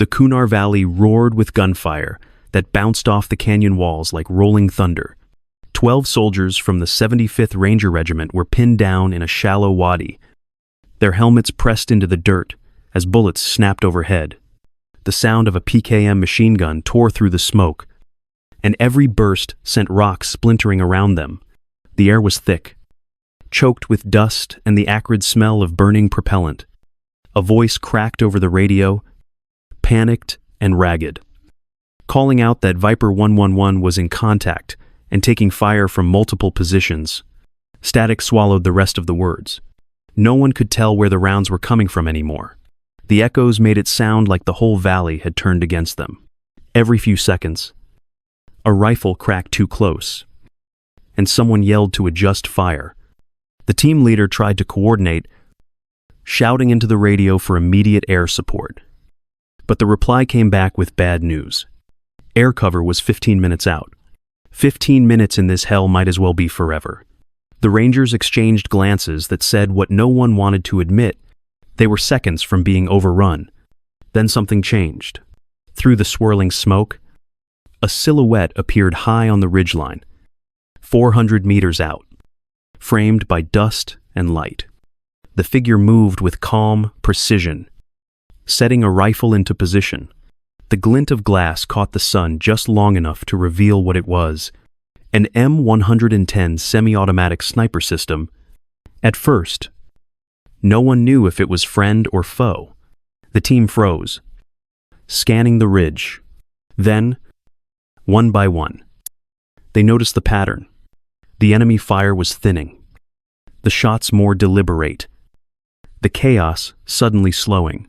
The Kunar Valley roared with gunfire that bounced off the canyon walls like rolling thunder. 12 soldiers from the 75th Ranger Regiment were pinned down in a shallow wadi, their helmets pressed into the dirt as bullets snapped overhead. The sound of a PKM machine gun tore through the smoke, and every burst sent rocks splintering around them. The air was thick, choked with dust and the acrid smell of burning propellant. A voice cracked over the radio, panicked and ragged, calling out that Viper 111 was in contact and taking fire from multiple positions. Static swallowed the rest of the words. No one could tell where the rounds were coming from anymore. The echoes made it sound like the whole valley had turned against them. Every few seconds, a rifle cracked too close, and someone yelled to adjust fire. The team leader tried to coordinate, shouting into the radio for immediate air support. But the reply came back with bad news. Air cover was 15 minutes out. 15 minutes in this hell might as well be forever. The Rangers exchanged glances that said what no one wanted to admit. They were seconds from being overrun. Then something changed. Through the swirling smoke, a silhouette appeared high on the ridgeline, 400 meters out, framed by dust and light. The figure moved with calm precision, setting a rifle into position. The glint of glass caught the sun just long enough to reveal what it was: an M110 semi-automatic sniper system. At first, no one knew if it was friend or foe. The team froze, scanning the ridge. Then, one by one, they noticed the pattern. The enemy fire was thinning, the shots more deliberate, the chaos suddenly slowing.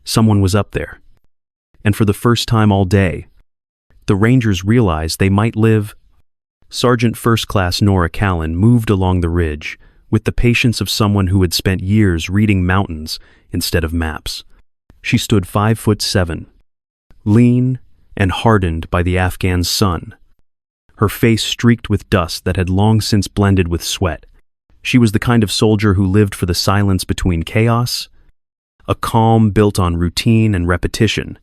Someone was up there. And for the first time all day, the Rangers realized they might live. Sergeant First Class Nora Callen moved along the ridge with the patience of someone who had spent years reading mountains instead of maps. She stood 5'7", lean and hardened by the Afghan sun, her face streaked with dust that had long since blended with sweat. She was the kind of soldier who lived for the silence between chaos, a calm built on routine and repetition.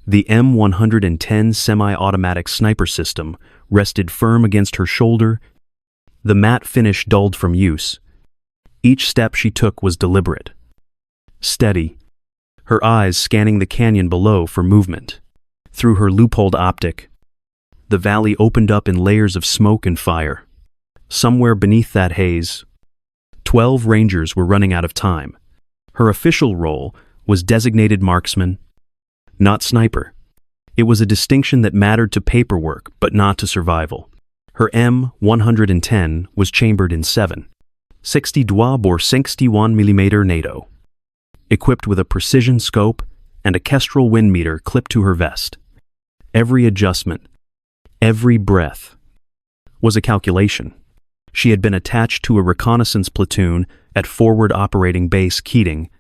The M110 semi-automatic sniper system rested firm against her shoulder, the matte finish dulled from use. Each step she took was deliberate, steady, her eyes scanning the canyon below for movement. Through her loopholed optic, the valley opened up in layers of smoke and fire. Somewhere beneath that haze, 12 Rangers were running out of time. Her official role was Designated Marksman, not Sniper. It was a distinction that mattered to paperwork, but not to survival. Her M110 was chambered in 7.62 bore 61mm NATO, equipped with a precision scope and a Kestrel wind meter clipped to her vest. Every adjustment, every breath, was a calculation. She had been attached to a reconnaissance platoon at Forward Operating Base Keating,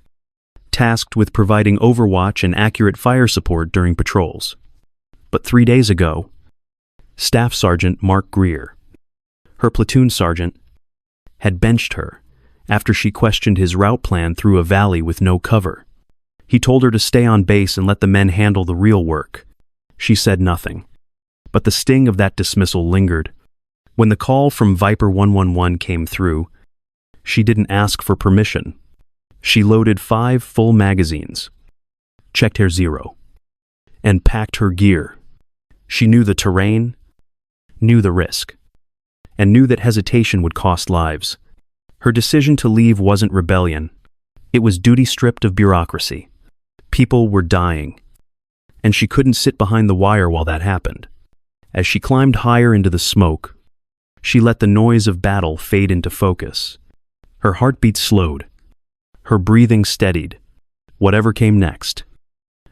tasked with providing overwatch and accurate fire support during patrols. But 3 days ago, Staff Sergeant Mark Greer, her platoon sergeant, had benched her after she questioned his route plan through a valley with no cover. He told her to stay on base and let the men handle the real work. She said nothing, but the sting of that dismissal lingered. When the call from Viper 111 came through, she didn't ask for permission. She loaded 5 full magazines, checked her zero, and packed her gear. She knew the terrain, knew the risk, and knew that hesitation would cost lives. Her decision to leave wasn't rebellion. It was duty stripped of bureaucracy. People were dying, and she couldn't sit behind the wire while that happened. As she climbed higher into the smoke, she let the noise of battle fade into focus. Her heartbeat slowed, her breathing steadied. Whatever came next,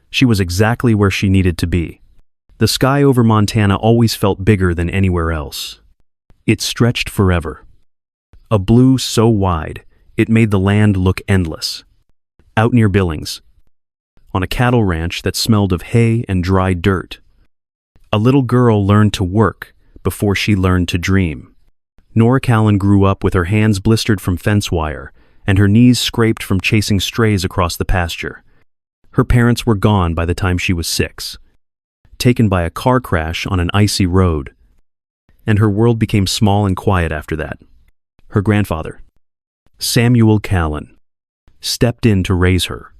she was exactly where she needed to be. The sky over Montana always felt bigger than anywhere else. It stretched forever. A blue so wide, it made the land look endless. Out near Billings, on a cattle ranch that smelled of hay and dry dirt, a little girl learned to work before she learned to dream. Nora Callen grew up with her hands blistered from fence wire and her knees scraped from chasing strays across the pasture. Her parents were gone by the time she was 6, taken by a car crash on an icy road, and her world became small and quiet after that. Her grandfather, Samuel Callen, stepped in to raise her,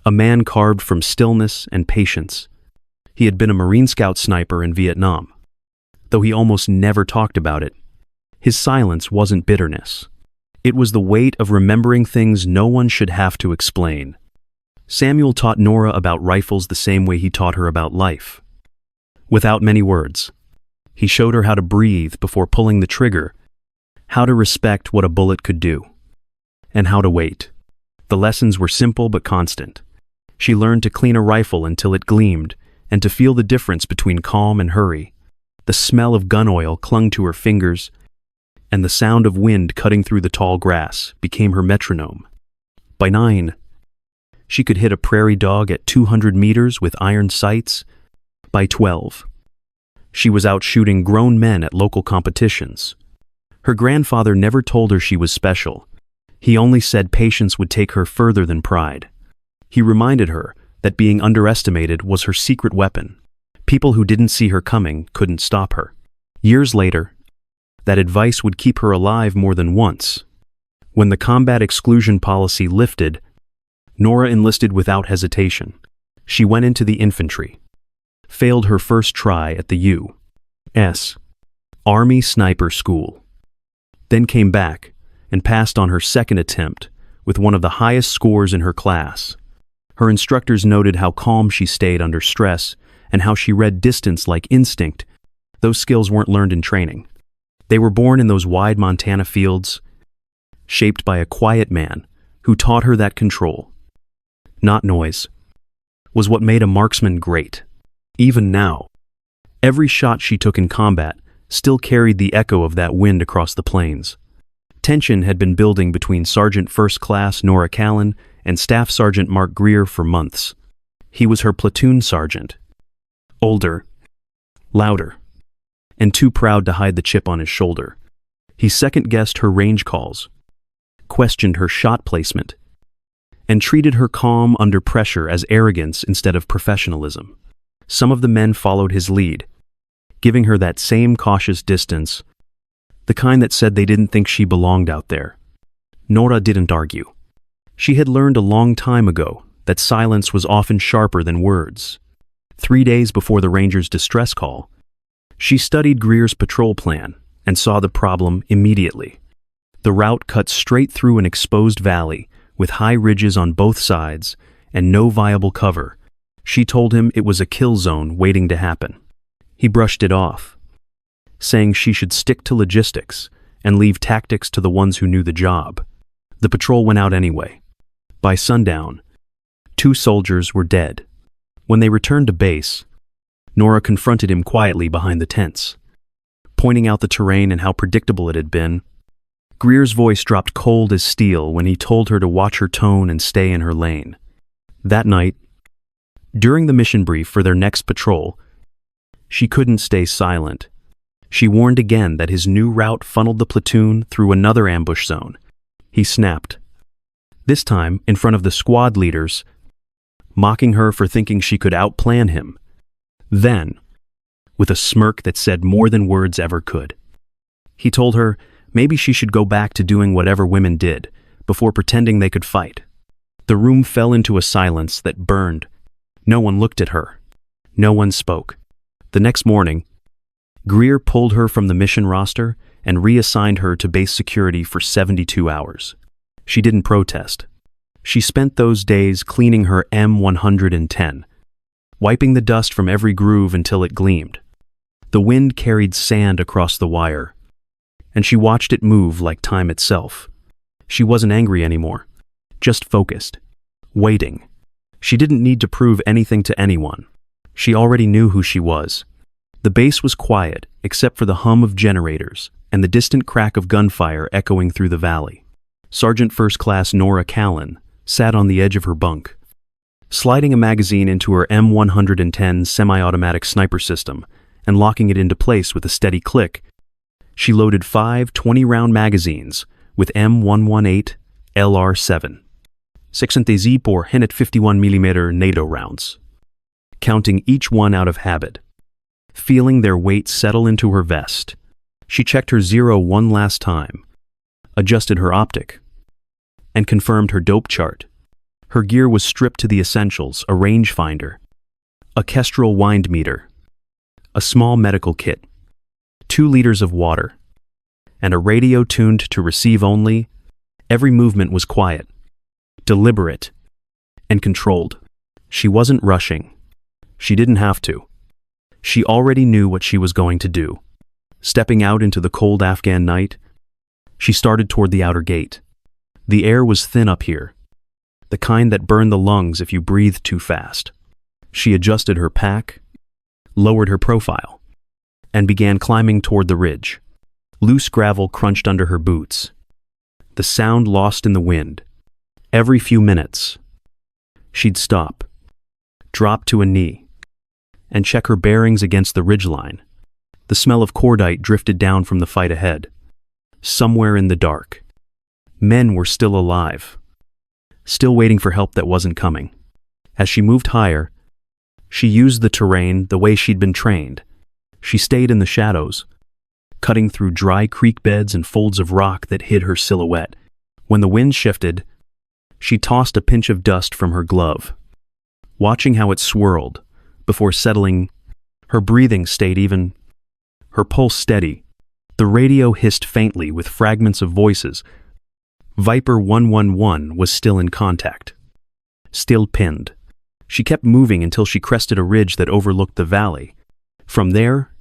a man carved from stillness and patience. He had been a Marine Scout sniper in Vietnam. Though he almost never talked about it, his silence wasn't bitterness. It was the weight of remembering things no one should have to explain. Samuel taught Nora about rifles the same way he taught her about life. Without many words, he showed her how to breathe before pulling the trigger, how to respect what a bullet could do, and how to wait. The lessons were simple but constant. She learned to clean a rifle until it gleamed, and to feel the difference between calm and hurry. The smell of gun oil clung to her fingers, and the sound of wind cutting through the tall grass became her metronome. By 9, she could hit a prairie dog at 200 meters with iron sights. By 12, she was out shooting grown men at local competitions. Her grandfather never told her she was special. He only said patience would take her further than pride. He reminded her that being underestimated was her secret weapon. People who didn't see her coming couldn't stop her. Years later, that advice would keep her alive more than once. When the combat exclusion policy lifted, Nora enlisted without hesitation. She went into the infantry, failed her first try at the U.S. Army Sniper School, then came back and passed on her second attempt with one of the highest scores in her class. Her instructors noted how calm she stayed under stress and how she read distance like instinct. Those skills weren't learned in training. They were born in those wide Montana fields, shaped by a quiet man who taught her that control, not noise, was what made a marksman great. Even now, every shot she took in combat still carried the echo of that wind across the plains. Tension had been building between Sergeant First Class Nora Callen and Staff Sergeant Mark Greer for months. He was her platoon sergeant, older, louder, and too proud to hide the chip on his shoulder. He second-guessed her range calls, questioned her shot placement, and treated her calm under pressure as arrogance instead of professionalism. Some of the men followed his lead, giving her that same cautious distance, the kind that said they didn't think she belonged out there. Nora didn't argue. She had learned a long time ago that silence was often sharper than words. 3 days before the Rangers' distress call, she studied Greer's patrol plan and saw the problem immediately. The route cut straight through an exposed valley with high ridges on both sides and no viable cover. She told him it was a kill zone waiting to happen. He brushed it off, saying she should stick to logistics and leave tactics to the ones who knew the job. The patrol went out anyway. By sundown, 2 soldiers were dead. When they returned to base, Nora confronted him quietly behind the tents, pointing out the terrain and how predictable it had been. Greer's voice dropped cold as steel when he told her to watch her tone and stay in her lane. That night, during the mission brief for their next patrol, she couldn't stay silent. She warned again that his new route funneled the platoon through another ambush zone. He snapped, this time in front of the squad leaders, mocking her for thinking she could outplan him. Then, with a smirk that said more than words ever could, he told her maybe she should go back to doing whatever women did before pretending they could fight. The room fell into a silence that burned. No one looked at her. No one spoke. The next morning, Greer pulled her from the mission roster and reassigned her to base security for 72 hours. She didn't protest. She spent those days cleaning her M110, wiping the dust from every groove until it gleamed. The wind carried sand across the wire, and she watched it move like time itself. She wasn't angry anymore, just focused, waiting. She didn't need to prove anything to anyone. She already knew who she was. The base was quiet, except for the hum of generators and the distant crack of gunfire echoing through the valley. Sergeant First Class Nora Callen sat on the edge of her bunk, sliding a magazine into her M110 semi-automatic sniper system and locking it into place with a steady click. She loaded 5 20-round magazines with M118 LR7. 60 por Hennet 51mm NATO rounds, counting each one out of habit. Feeling their weight settle into her vest, she checked her zero one last time, adjusted her optic, and confirmed her dope chart. Her gear was stripped to the essentials: a rangefinder, a kestrel wind meter, a small medical kit, 2 liters of water, and a radio tuned to receive only. Every movement was quiet, deliberate, and controlled. She wasn't rushing. She didn't have to. She already knew what she was going to do. Stepping out into the cold Afghan night, she started toward the outer gate. The air was thin up here, the kind that burned the lungs if you breathed too fast. She adjusted her pack, lowered her profile, and began climbing toward the ridge. Loose gravel crunched under her boots, the sound lost in the wind. Every few minutes, she'd stop, drop to a knee, and check her bearings against the ridgeline. The smell of cordite drifted down from the fight ahead. Somewhere in the dark, men were still alive, still waiting for help that wasn't coming. As she moved higher, she used the terrain the way she'd been trained. She stayed in the shadows, cutting through dry creek beds and folds of rock that hid her silhouette. When the wind shifted, she tossed a pinch of dust from her glove, watching how it swirled before settling. Her breathing stayed even, her pulse steady. The radio hissed faintly with fragments of voices. Viper 111 was still in contact, still pinned. She kept moving until she crested a ridge that overlooked the valley. From there,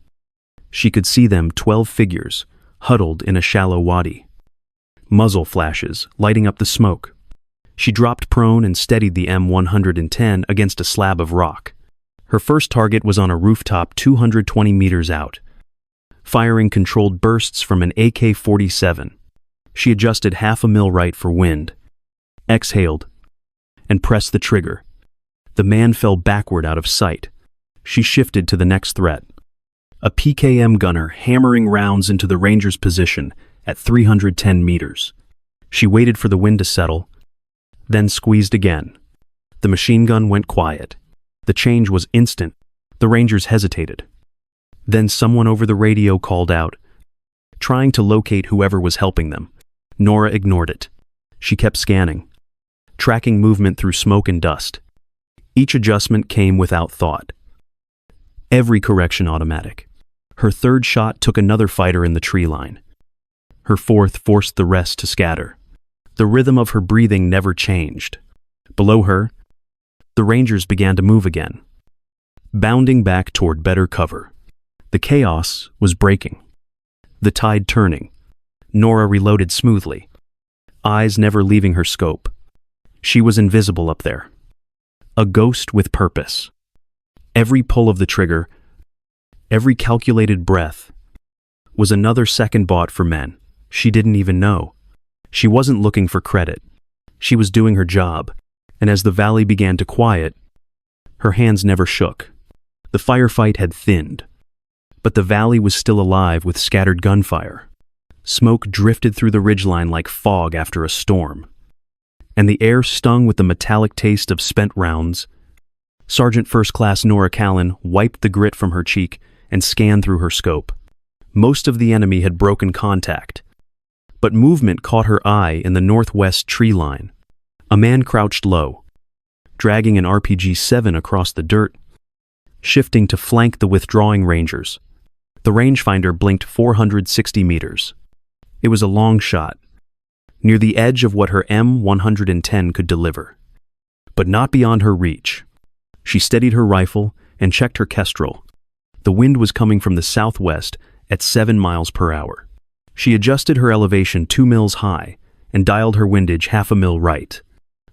she could see them, 12 figures, huddled in a shallow wadi. Muzzle flashes lighting up the smoke. She dropped prone and steadied the M110 against a slab of rock. Her first target was on a rooftop 220 meters out, firing controlled bursts from an AK-47. She adjusted half a mil right for wind, exhaled, and pressed the trigger. The man fell backward out of sight. She shifted to the next threat. A PKM gunner hammering rounds into the Ranger's position at 310 meters. She waited for the wind to settle, then squeezed again. The machine gun went quiet. The change was instant. The Rangers hesitated. Then someone over the radio called out, trying to locate whoever was helping them. Nora ignored it. She kept scanning, tracking movement through smoke and dust. Each adjustment came without thought. Every correction automatic. Her third shot took another fighter in the tree line. Her fourth forced the rest to scatter. The rhythm of her breathing never changed. Below her, the Rangers began to move again, bounding back toward better cover. The chaos was breaking, the tide turning. Nora reloaded smoothly, eyes never leaving her scope. She was invisible up there, a ghost with purpose. Every pull of the trigger, every calculated breath, was another second bought for men she didn't even know. She wasn't looking for credit. She was doing her job, and as the valley began to quiet, her hands never shook. The firefight had thinned, but the valley was still alive with scattered gunfire. Smoke drifted through the ridgeline like fog after a storm, and the air stung with the metallic taste of spent rounds. Sergeant First Class Nora Callen wiped the grit from her cheek and scanned through her scope. Most of the enemy had broken contact, but movement caught her eye in the northwest tree line. A man crouched low, dragging an RPG-7 across the dirt, shifting to flank the withdrawing Rangers. The rangefinder blinked 460 meters. It was a long shot, near the edge of what her M110 could deliver, but not beyond her reach. She steadied her rifle and checked her kestrel. The wind was coming from the southwest at 7 miles per hour. She adjusted her elevation 2 mils high and dialed her windage half a mil right.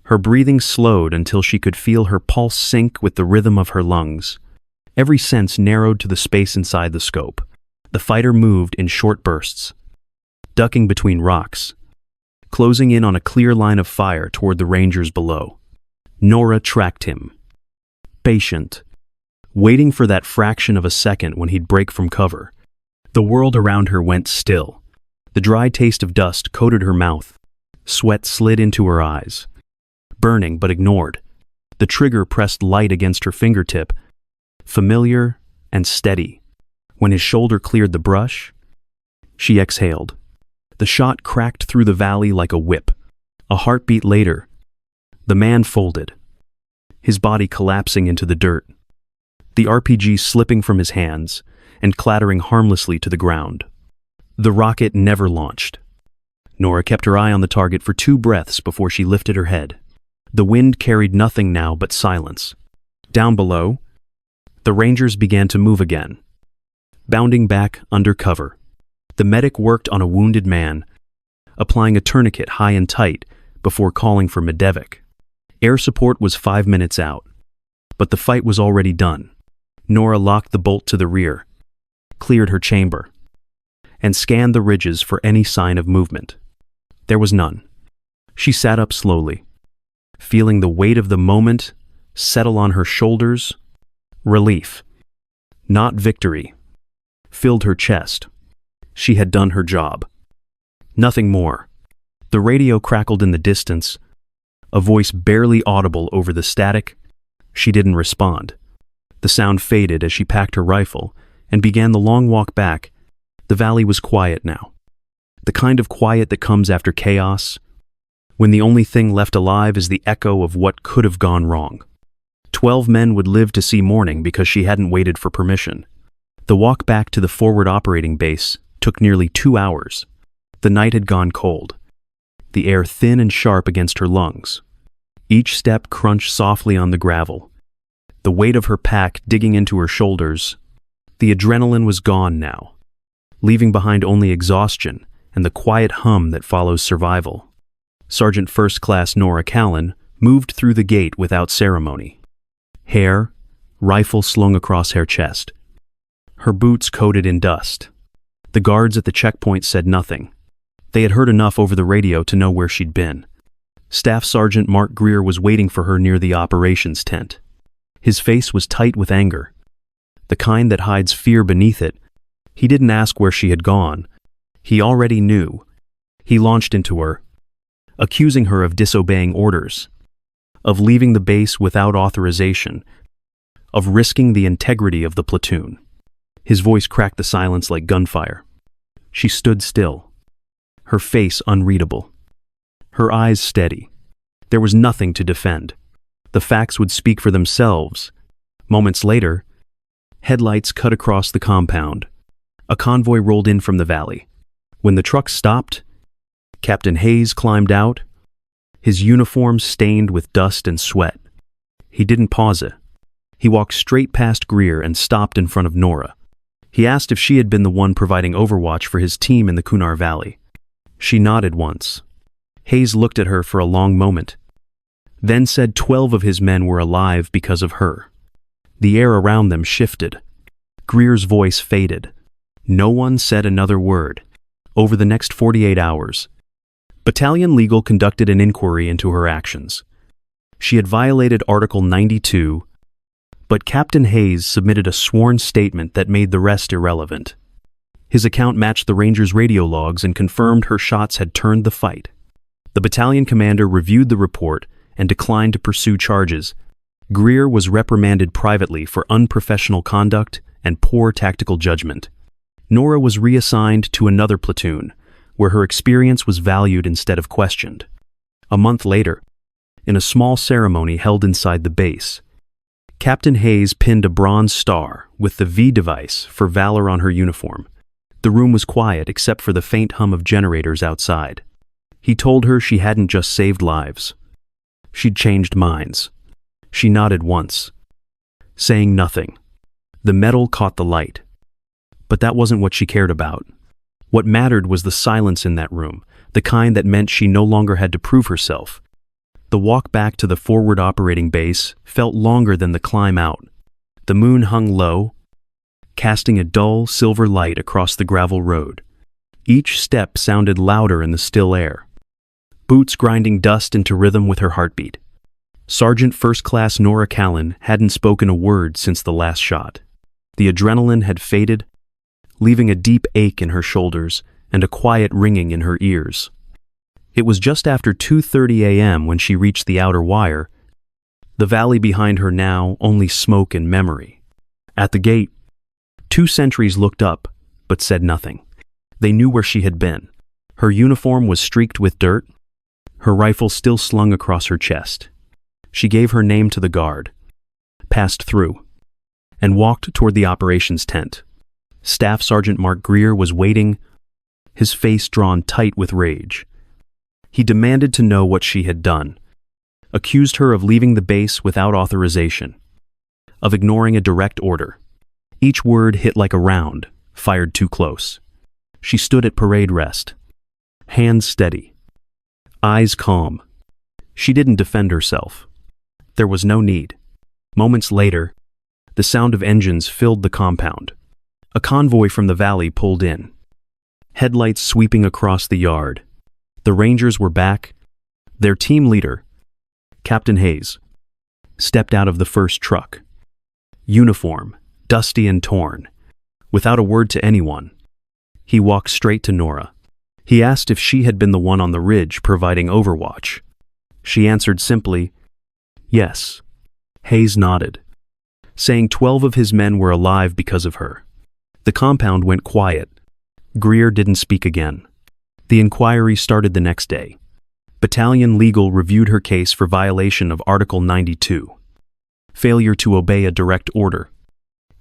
Her breathing slowed until she could feel her pulse sync with the rhythm of her lungs. Every sense narrowed to the space inside the scope. The fighter moved in short bursts, ducking between rocks, closing in on a clear line of fire toward the Rangers below. Nora tracked him, patient, waiting for that fraction of a second when he'd break from cover. The world around her went still. The dry taste of dust coated her mouth. Sweat slid into her eyes. burning but ignored. The trigger pressed light against her fingertip, familiar and steady. When his shoulder cleared the brush, she exhaled. The shot cracked through the valley like a whip. A heartbeat later, the man folded, his body collapsing into the dirt, the RPG slipping from his hands and clattering harmlessly to the ground. The rocket never launched. Nora kept her eye on the target for 2 breaths before she lifted her head. The wind carried nothing now but silence. Down below, the Rangers began to move again, bounding back under cover. The medic worked on a wounded man, applying a tourniquet high and tight before calling for Medevic. Air support was 5 minutes out, but the fight was already done. Nora locked the bolt to the rear, cleared her chamber, and scanned the ridges for any sign of movement. There was none. She sat up slowly, feeling the weight of the moment settle on her shoulders. Relief, not victory, filled her chest. She had done her job. Nothing more. The radio crackled in the distance, a voice barely audible over the static. She didn't respond. The sound faded as she packed her rifle and began the long walk back. The valley was quiet now. The kind of quiet that comes after chaos, when the only thing left alive is the echo of what could have gone wrong. 12 men would live to see morning because she hadn't waited for permission. The walk back to the forward operating base took nearly 2 hours. The night had gone cold, the air thin and sharp against her lungs. Each step crunched softly on the gravel, the weight of her pack digging into her shoulders. The adrenaline was gone now, leaving behind only exhaustion and the quiet hum that follows survival. Sergeant First Class Nora Callen moved through the gate without ceremony. Hair, rifle slung across her chest. Her boots coated in dust. The guards at the checkpoint said nothing. They had heard enough over the radio to know where she'd been. Staff Sergeant Mark Greer was waiting for her near the operations tent. His face was tight with anger, the kind that hides fear beneath it. He didn't ask where she had gone. He already knew. He launched into her, accusing her of disobeying orders, of leaving the base without authorization, of risking the integrity of the platoon. His voice cracked the silence like gunfire. She stood still, her face unreadable, her eyes steady. There was nothing to defend. The facts would speak for themselves. Moments later, headlights cut across the compound. A convoy rolled in from the valley. When the truck stopped, Captain Hayes climbed out, his uniform stained with dust and sweat. He didn't pause it. He walked straight past Greer and stopped in front of Nora. He asked if she had been the one providing overwatch for his team in the Kunar Valley. She nodded once. Hayes looked at her for a long moment, then said 12 of his men were alive because of her. The air around them shifted. Greer's voice faded. No one said another word. Over the next 48 hours, Battalion Legal conducted an inquiry into her actions. She had violated Article 92, but Captain Hayes submitted a sworn statement that made the rest irrelevant. His account matched the Rangers' radio logs and confirmed her shots had turned the fight. The battalion commander reviewed the report and declined to pursue charges. Greer was reprimanded privately for unprofessional conduct and poor tactical judgment. Nora was reassigned to another platoon, where her experience was valued instead of questioned. A month later, in a small ceremony held inside the base, Captain Hayes pinned a bronze star with the V device for valor on her uniform. The room was quiet except for the faint hum of generators outside. He told her she hadn't just saved lives. She'd changed minds. She nodded once, saying nothing. The medal caught the light. But that wasn't what she cared about. What mattered was the silence in that room, the kind that meant she no longer had to prove herself. The walk back to the forward operating base felt longer than the climb out. The moon hung low, casting a dull silver light across the gravel road. Each step sounded louder in the still air, boots grinding dust into rhythm with her heartbeat. Sergeant First Class Nora Callen hadn't spoken a word since the last shot. The adrenaline had faded, leaving a deep ache in her shoulders and a quiet ringing in her ears. It was just after 2:30 a.m. when she reached the outer wire, the valley behind her now only smoke and memory. At the gate, 2 sentries looked up, but said nothing. They knew where she had been. Her uniform was streaked with dirt, her rifle still slung across her chest. She gave her name to the guard, passed through, and walked toward the operations tent. Staff Sergeant Mark Greer was waiting, his face drawn tight with rage. He demanded to know what she had done, accused her of leaving the base without authorization, of ignoring a direct order. Each word hit like a round, fired too close. She stood at parade rest, hands steady, eyes calm. She didn't defend herself. There was no need. Moments later, the sound of engines filled the compound. A convoy from the valley pulled in, headlights sweeping across the yard. The Rangers were back. Their team leader, Captain Hayes, stepped out of the first truck. Uniform, dusty and torn. Without a word to anyone, he walked straight to Nora. He asked if she had been the one on the ridge providing overwatch. She answered simply, yes. Hayes nodded, saying 12 of his men were alive because of her. The compound went quiet. Greer didn't speak again. The inquiry started the next day. Battalion Legal reviewed her case for violation of Article 92, failure to obey a direct order.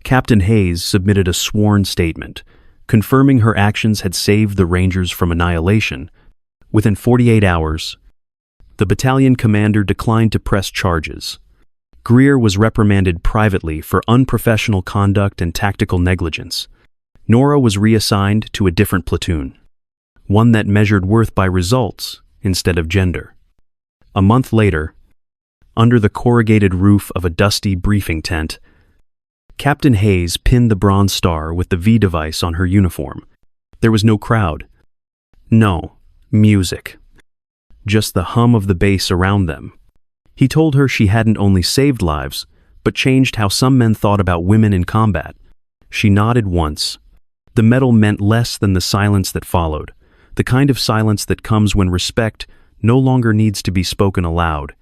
Captain Hayes submitted a sworn statement, confirming her actions had saved the Rangers from annihilation. Within 48 hours, the battalion commander declined to press charges. Greer was reprimanded privately for unprofessional conduct and tactical negligence. Nora was reassigned to a different platoon, one that measured worth by results instead of gender. A month later, under the corrugated roof of a dusty briefing tent, Captain Hayes pinned the bronze star with the V device on her uniform. There was no crowd. No music. Just the hum of the bass around them. He told her she hadn't only saved lives, but changed how some men thought about women in combat. She nodded once. The medal meant less than the silence that followed, the kind of silence that comes when respect no longer needs to be spoken aloud.